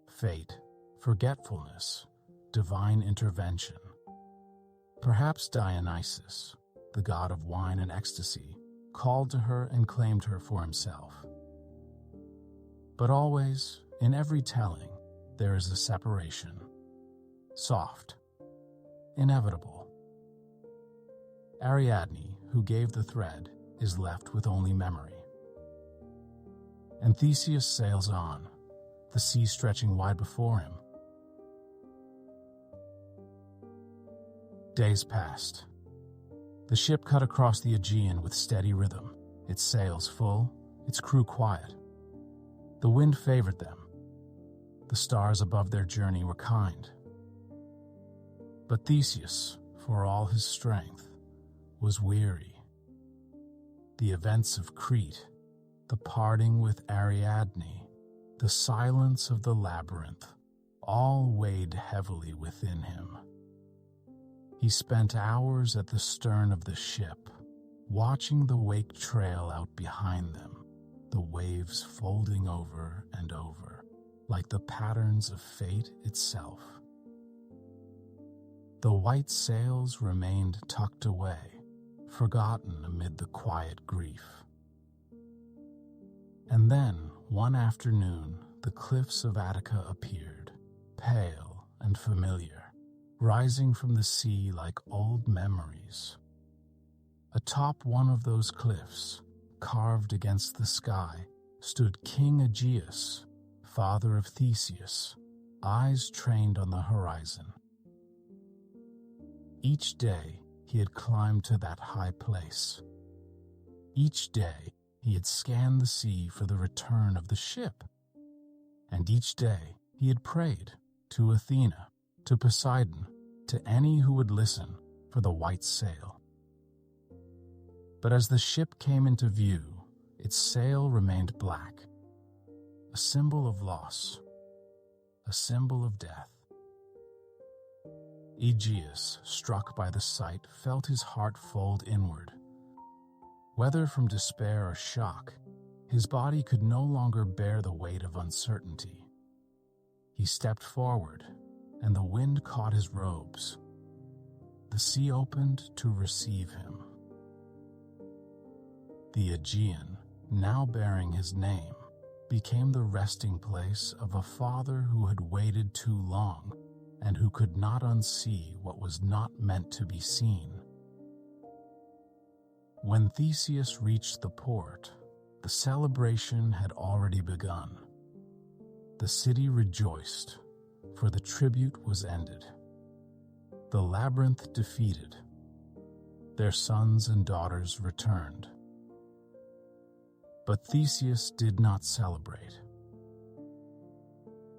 fate, forgetfulness, divine intervention. Perhaps Dionysus, the god of wine and ecstasy, called to her and claimed her for himself. But always, in every telling, there is a separation. Soft, inevitable. Ariadne, who gave the thread, is left with only memory. And Theseus sails on, the sea stretching wide before him. Days passed. The ship cut across the Aegean with steady rhythm, its sails full, its crew quiet. The wind favored them. The stars above their journey were kind. But Theseus, for all his strength, was weary. The events of Crete, the parting with Ariadne, the silence of the labyrinth, all weighed heavily within him. He spent hours at the stern of the ship, watching the wake trail out behind them, the waves folding over and over, like the patterns of fate itself. The white sails remained tucked away, forgotten amid the quiet grief. And then, one afternoon, the cliffs of Attica appeared, pale and familiar, rising from the sea like old memories. Atop one of those cliffs, carved against the sky, stood King Aegeus, father of Theseus, eyes trained on the horizon. Each day, he had climbed to that high place. Each day, he had scanned the sea for the return of the ship. And each day, he had prayed to Athena, to Poseidon, to any who would listen for the white sail. But as the ship came into view, its sail remained black, a symbol of loss, a symbol of death. Aegeus, struck by the sight, felt his heart fold inward. Whether from despair or shock, his body could no longer bear the weight of uncertainty. He stepped forward, and the wind caught his robes. The sea opened to receive him. The Aegean, now bearing his name, became the resting place of a father who had waited too long and who could not unsee what was not meant to be seen. When Theseus reached the port, the celebration had already begun. The city rejoiced, for the tribute was ended. The labyrinth defeated. Their sons and daughters returned. But Theseus did not celebrate.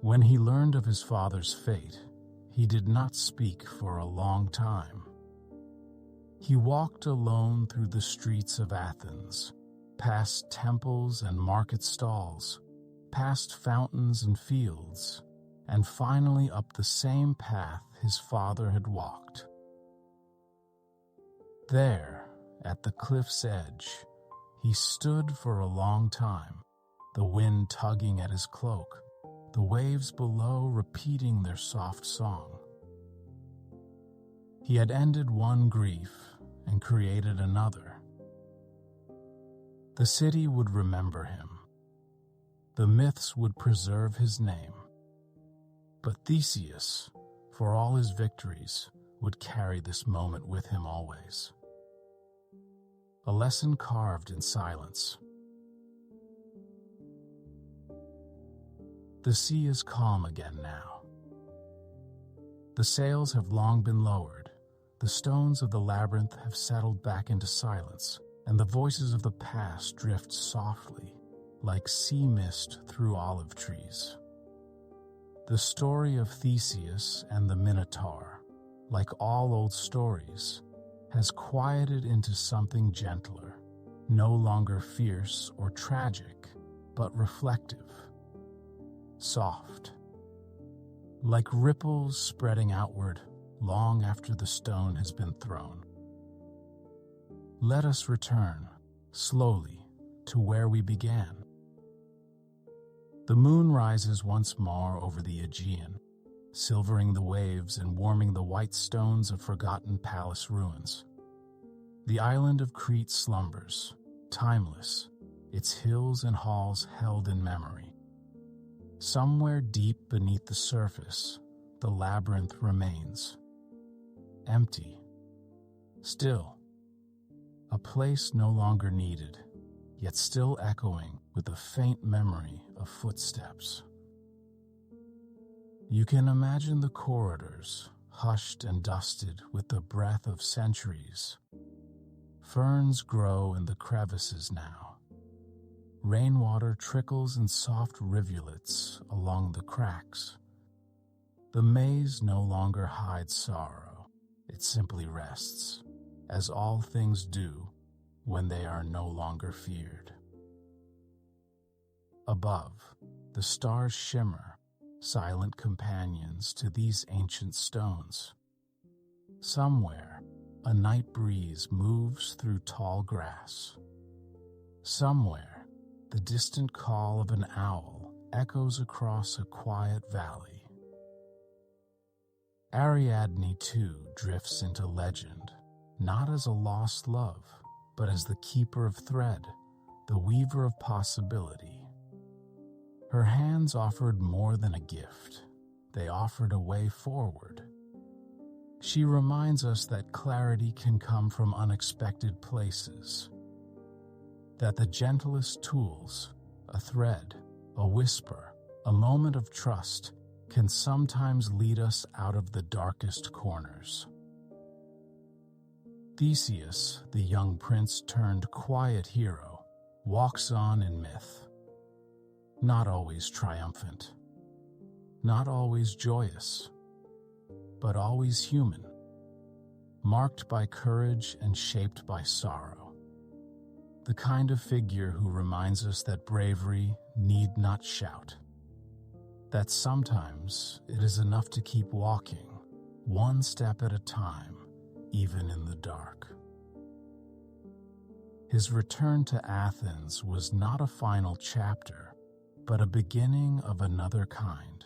When he learned of his father's fate, he did not speak for a long time. He walked alone through the streets of Athens, past temples and market stalls, past fountains and fields, and finally up the same path his father had walked. There, at the cliff's edge, he stood for a long time, the wind tugging at his cloak, the waves below repeating their soft song. He had ended one grief and created another. The city would remember him. The myths would preserve his name. But Theseus, for all his victories, would carry this moment with him always. A lesson carved in silence. The sea is calm again now. The sails have long been lowered, the stones of the labyrinth have settled back into silence, and the voices of the past drift softly, like sea mist through olive trees. The story of Theseus and the Minotaur, like all old stories, has quieted into something gentler, no longer fierce or tragic, but reflective, soft, like ripples spreading outward long after the stone has been thrown. Let us return, slowly, to where we began. The moon rises once more over the Aegean, silvering the waves and warming the white stones of forgotten palace ruins. The island of Crete slumbers, timeless, its hills and halls held in memory. Somewhere deep beneath the surface, the labyrinth remains, empty, still, a place no longer needed, yet still echoing with a faint memory of footsteps. You can imagine the corridors, hushed and dusted with the breath of centuries. Ferns grow in the crevices now. Rainwater trickles in soft rivulets along the cracks. The maze no longer hides sorrow, it simply rests, as all things do when they are no longer feared. Above, the stars shimmer, silent companions to these ancient stones. Somewhere, a night breeze moves through tall grass. Somewhere, the distant call of an owl echoes across a quiet valley. Ariadne, too, drifts into legend, not as a lost love, but as the keeper of thread, the weaver of possibility. Her hands offered more than a gift. They offered a way forward. She reminds us that clarity can come from unexpected places, that the gentlest tools, a thread, a whisper, a moment of trust, can sometimes lead us out of the darkest corners. Theseus, the young prince turned quiet hero, walks on in myth. Not always triumphant, not always joyous, but always human, marked by courage and shaped by sorrow. The kind of figure who reminds us that bravery need not shout, that sometimes it is enough to keep walking, one step at a time, even in the dark. His return to Athens was not a final chapter, but a beginning of another kind,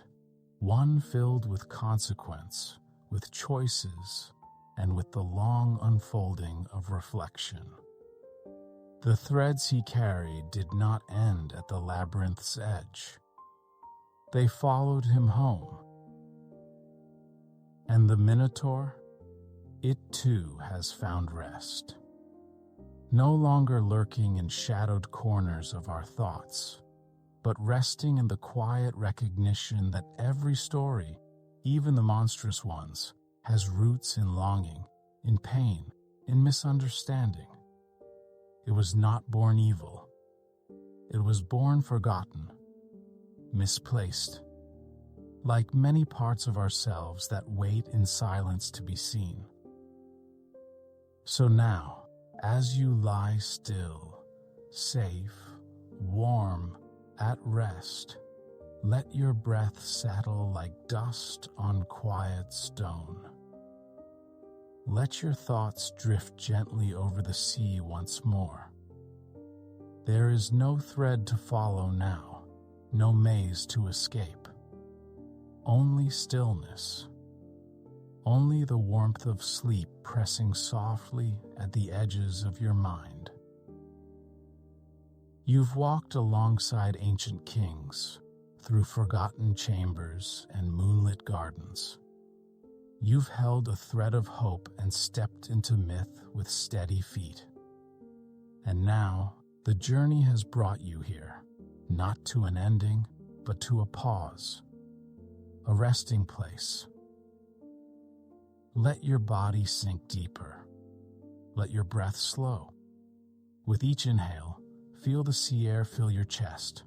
one filled with consequence, with choices, and with the long unfolding of reflection. The threads he carried did not end at the labyrinth's edge. They followed him home. And the Minotaur? It too has found rest. No longer lurking in shadowed corners of our thoughts, but resting in the quiet recognition that every story, even the monstrous ones, has roots in longing, in pain, in misunderstanding. It was not born evil. It was born forgotten, misplaced, like many parts of ourselves that wait in silence to be seen. So now, as you lie still, safe, warm, at rest, let your breath settle like dust on quiet stone. Let your thoughts drift gently over the sea once more. There is no thread to follow now, no maze to escape. Only stillness. Only the warmth of sleep pressing softly at the edges of your mind. You've walked alongside ancient kings, through forgotten chambers and moonlit gardens. You've held a thread of hope and stepped into myth with steady feet. And now, the journey has brought you here, not to an ending, but to a pause, a resting place, Let your body sink deeper. Let your breath slow. With each inhale, feel the sea air fill your chest.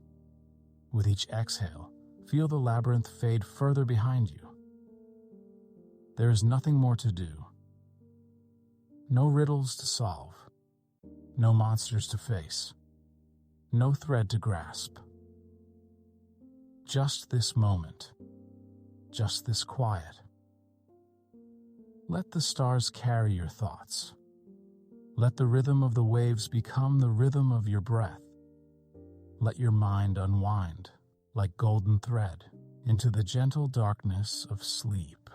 With each exhale, feel the labyrinth fade further behind you. There is nothing more to do. No riddles to solve. No monsters to face. No thread to grasp. Just this moment. Just this quiet. Let the stars carry your thoughts. Let the rhythm of the waves become the rhythm of your breath. Let your mind unwind like golden thread into the gentle darkness of sleep.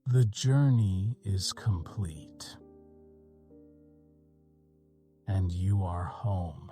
The journey is complete, and you are home.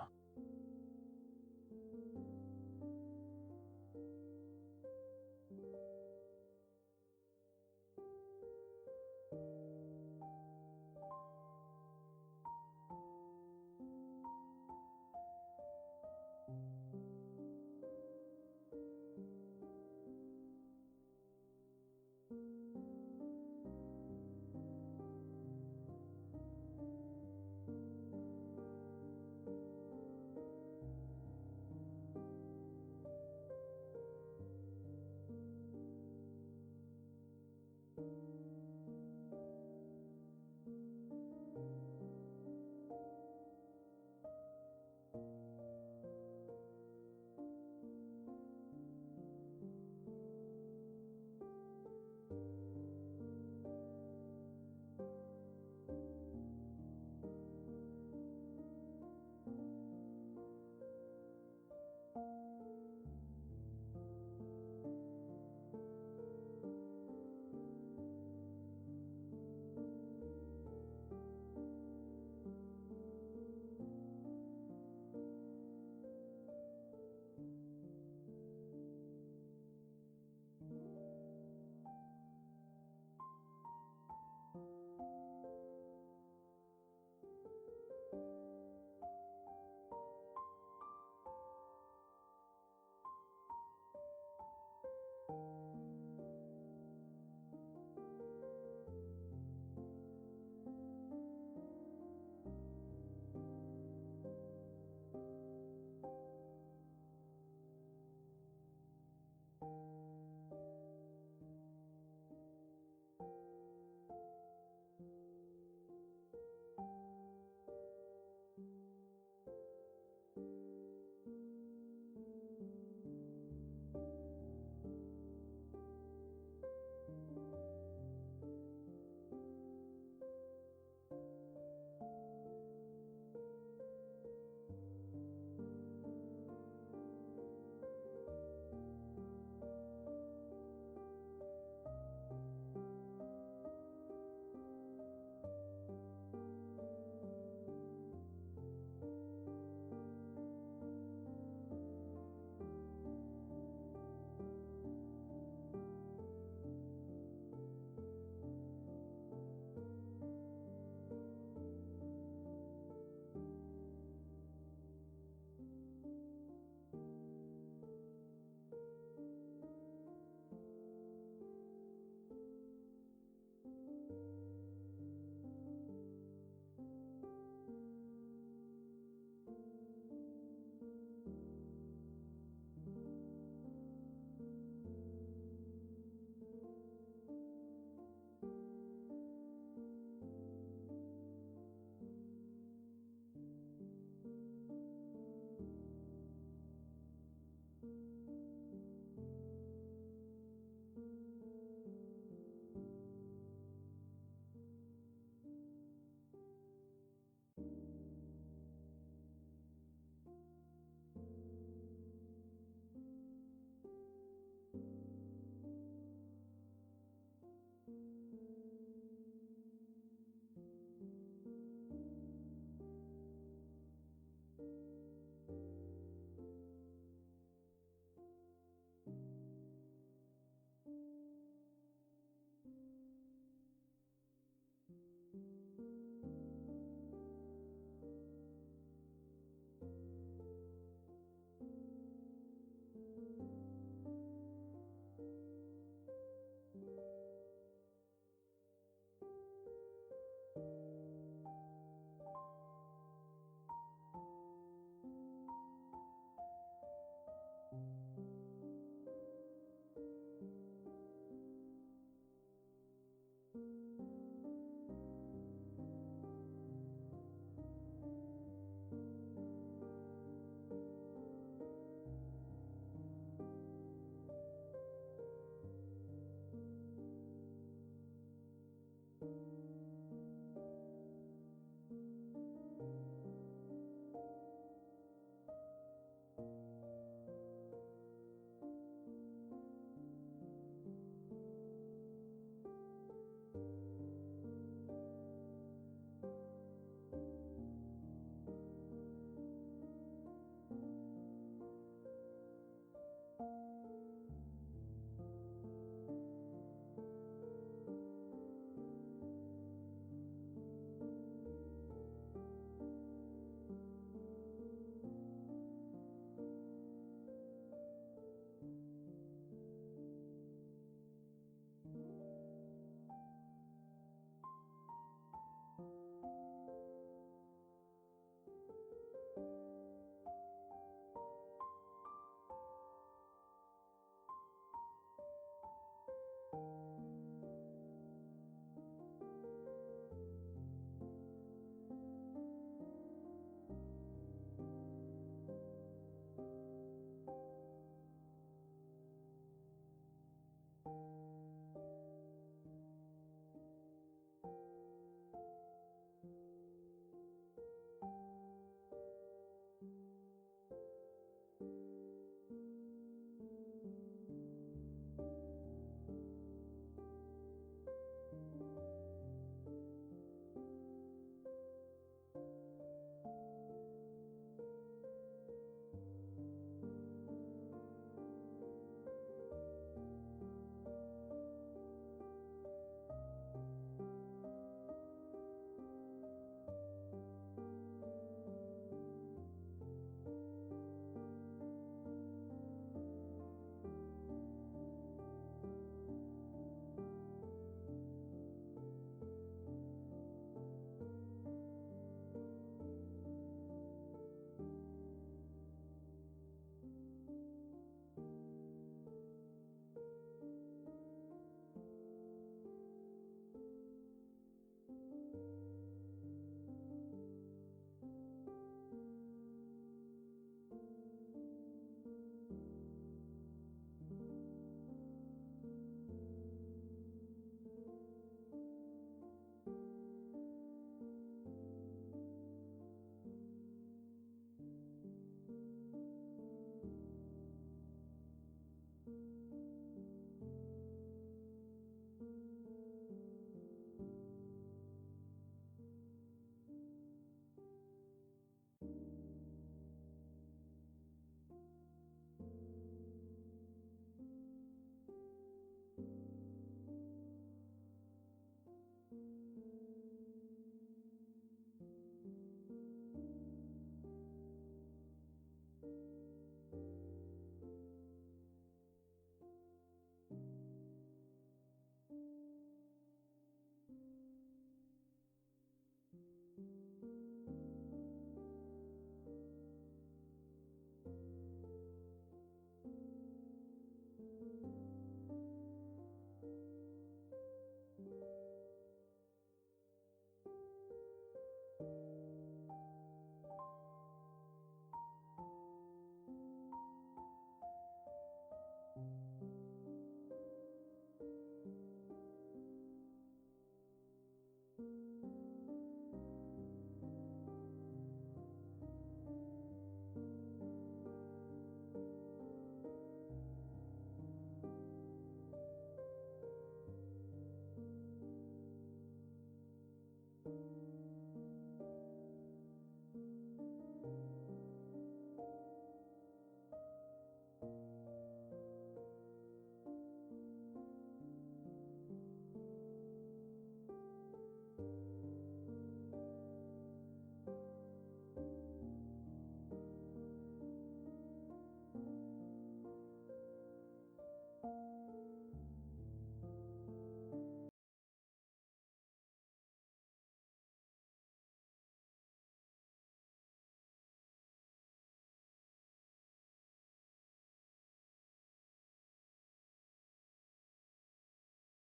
you.